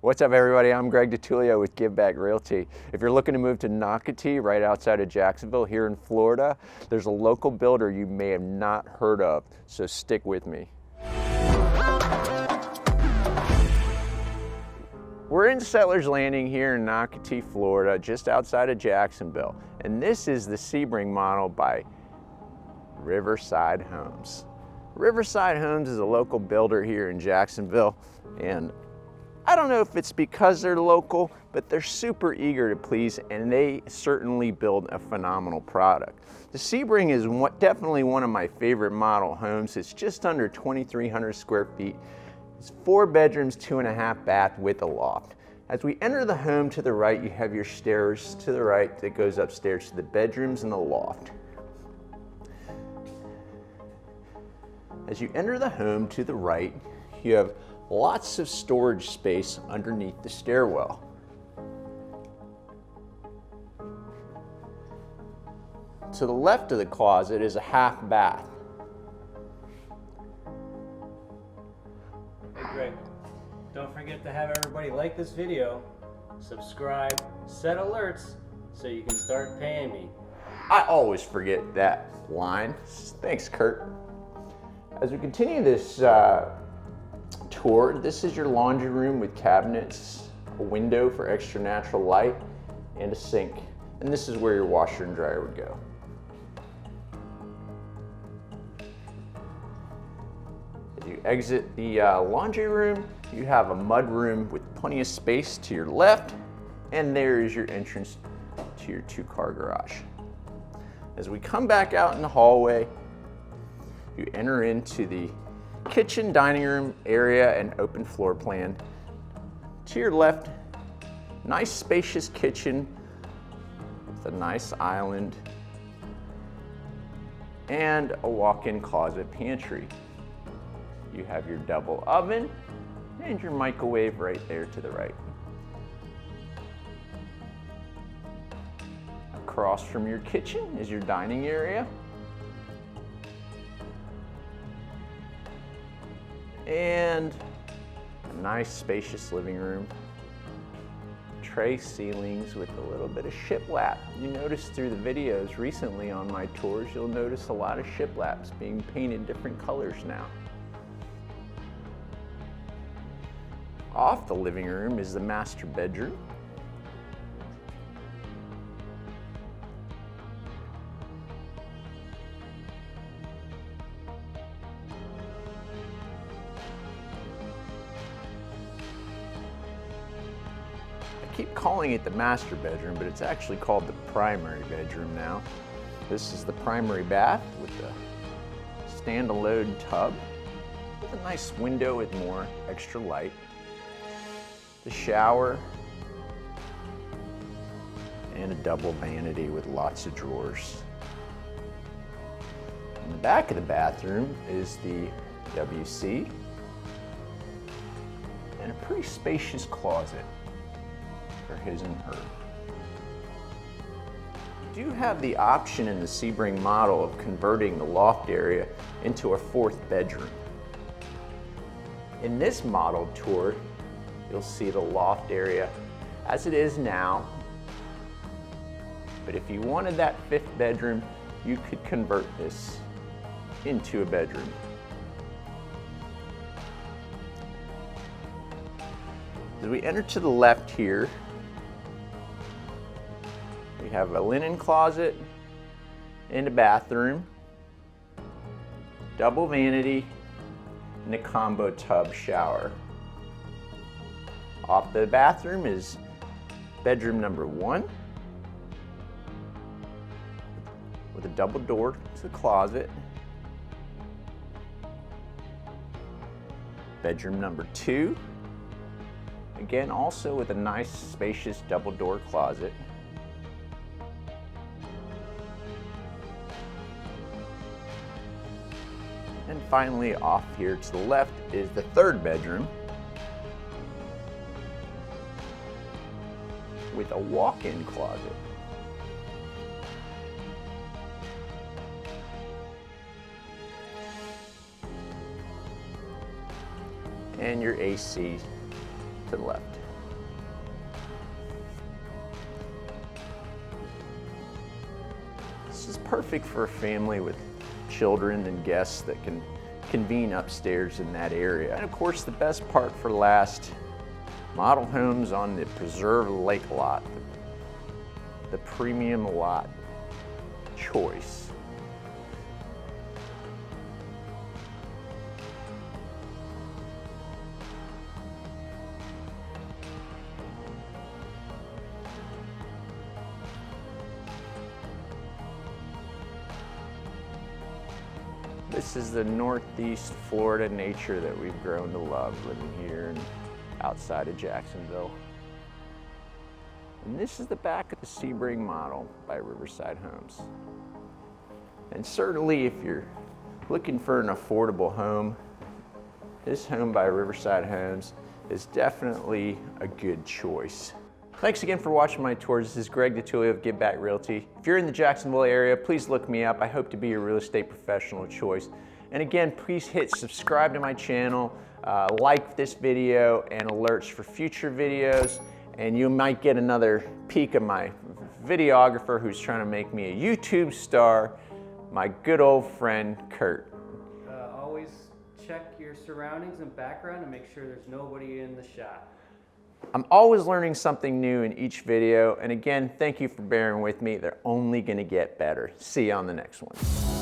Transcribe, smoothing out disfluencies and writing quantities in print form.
What's up, everybody? I'm Greg DeTulio with Give Back Realty. If you're looking to move to Nocatee, right outside of Jacksonville here in Florida, there's a local builder you may have not heard of, so stick with me. We're in Settlers Landing here in Nocatee, Florida, just outside of Jacksonville, and this is the Sebring Model by Riverside Homes. Riverside Homes is a local builder here in Jacksonville, and I don't know if it's because they're local, but they're super eager to please, and they certainly build a phenomenal product. The Sebring is definitely one of my favorite model homes. It's just under 2,300 square feet. It's 4 bedrooms, 2.5 bath with a loft. As we enter the home, to the right, you have your stairs to the right that goes upstairs to the bedrooms and the loft. As you enter the home to the right, you have lots of storage space underneath the stairwell. To the left of the closet is a half bath. Hey Greg, don't forget to have everybody like this video, subscribe, set alerts so you can start paying me. I always forget that line. Thanks, Kurt. As we continue this tour, this is your laundry room with cabinets, a window for extra natural light, and a sink. And this is where your washer and dryer would go. As you exit the laundry room, you have a mud room with plenty of space to your left, and there is your entrance to your 2-car garage. As we come back out in the hallway, you enter into the kitchen, dining room area and open floor plan. To your left, nice spacious kitchen with a nice island and a walk-in closet pantry. You have your double oven and your microwave right there to the right. Across from your kitchen is your dining area. And a nice spacious living room. Tray ceilings with a little bit of shiplap. You notice through the videos recently on my tours, you'll notice a lot of shiplaps being painted different colors now. Off the living room is the master bedroom. I keep calling it the master bedroom, but it's actually called the primary bedroom now. This is the primary bath with the standalone tub with a nice window with more extra light. The shower and a double vanity with lots of drawers. In the back of the bathroom is the WC and a pretty spacious closet for his and her. You do have the option in the Sebring model of converting the loft area into a 4th bedroom. In this model tour, you'll see the loft area as it is now, but if you wanted that 5th bedroom, you could convert this into a bedroom. As we enter to the left here, we have a linen closet and a bathroom, double vanity, and a combo tub shower. Off the bathroom is bedroom number 1 with a double door to the closet. Bedroom number 2, again also with a nice spacious double door closet. And finally, off here to the left is the 3rd bedroom with a walk-in closet. And your AC to the left. perfect for a family with children and guests that can convene upstairs in that area. And of course, the best part for last, model homes on the preserved lake lot, the premium lot choice. This is the Northeast Florida nature that we've grown to love living here and outside of Jacksonville. And this is the back of the Sebring Model by Riverside Homes. And certainly if you're looking for an affordable home, this home by Riverside Homes is definitely a good choice. Thanks again for watching my tours. This is Greg DeTulio of Give Back Realty. If you're in the Jacksonville area, please look me up. I hope to be your real estate professional of choice. And again, please hit subscribe to my channel, like this video, and alerts for future videos. And you might get another peek of my videographer who's trying to make me a YouTube star, my good old friend, Kurt. Always check your surroundings and background and make sure there's nobody in the shot. I'm always learning something new in each video. And again, thank you for bearing with me. They're only gonna get better. See you on the next one.